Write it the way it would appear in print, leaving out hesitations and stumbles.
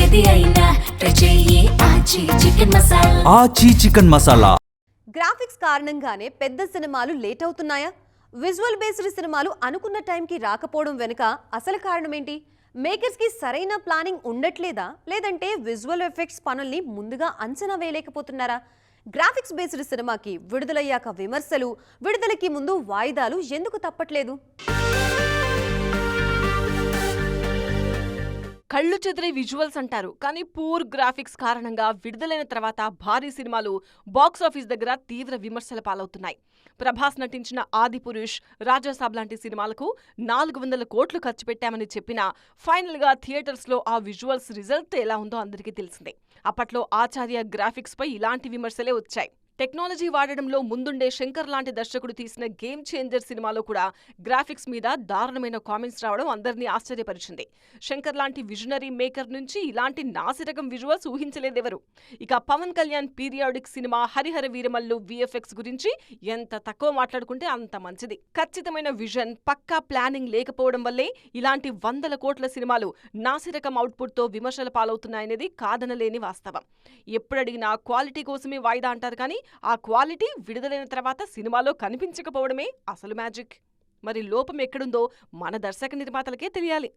ఏది అయినా ట్రై చెయ్యి ఆచి చికెన్ మసాలా. ఆచి చికెన్ మసాలా. గ్రాఫిక్స్ కారణంగానే పెద్ద సినిమాలు లేట్ అవుతున్నాయా? విజువల్ బేస్డ్ సినిమాలు అనుకున్న టైంకి రాకపోవడం వెనుక అసలు కారణం ఏంటి? మేకర్స్ కి సరైన ప్లానింగ్ ఉండట్లేదా, లేదంటే విజువల్ ఎఫెక్ట్స్ పనుల్ని ముందుగా అంచనా వేయలేకపోతున్నారా? గ్రాఫిక్స్ బేస్డ్ సినిమాకి విడుదలయ్యాక విమర్శలు, విడుదలకి ముందు వాయిదాలు ఎందుకు తప్పట్లేదు? కళ్ళు చెదిరే విజువల్స్ అంటారు, కానీ పూర్ గ్రాఫిక్స్ కారణంగా విడుదలైన తర్వాత భారీ సినిమాలు బాక్సాఫీస్ దగ్గర తీవ్ర విమర్శల పాలవుతున్నాయి. ప్రభాస్ నటించిన ఆదిపురుష్, రాజాసాబ్ లాంటి సినిమాలకు 400 కోట్లు ఖర్చు పెట్టామని చెప్పినా ఫైనల్గా థియేటర్స్లో ఆ విజువల్స్ రిజల్ట్ ఎలా ఉందో అందరికీ తెలిసిందే. అప్పట్లో ఆచార్య గ్రాఫిక్స్పై ఇలాంటి విమర్శలే వచ్చాయి. టెక్నాలజీ వాడడంలో ముందుండే శంకర్ లాంటి దర్శకుడు తీసిన గేమ్ చేంజర్ సినిమాలో కూడా గ్రాఫిక్స్ మీద దారుణమైన కామెంట్స్ రావడం అందరినీ ఆశ్చర్యపరిచింది. శంకర్ లాంటి విజనరీ మేకర్ నుంచి ఇలాంటి నాసిరకం విజువల్స్ ఊహించలేదెవరు. ఇక Pavan Kalyan periodic cinema Harihara Veeramallu VFX గురించి ఎంత తక్కువ మాట్లాడుకుంటే అంత మంచిది. ఖచ్చితమైన విజన్, పక్కా ప్లానింగ్ లేకపోవడం వల్లే ఇలాంటి 100 కోట్ల సినిమాలు నాసిరకం అవుట్పుట్తో విమర్శల పాలవుతున్నాయనేది కాదనలేని వాస్తవం. ఎప్పుడడిగినా క్వాలిటీ కోసమే వాయిదా అంటారు, కానీ ఆ క్వాలిటీ విడుదలైన తర్వాత సినిమాలో కనిపించకపోవడమే అసలు మ్యాజిక్. మరి లోపం ఎక్కడుందో మన దర్శక నిర్మాతలకే తెలియాలి.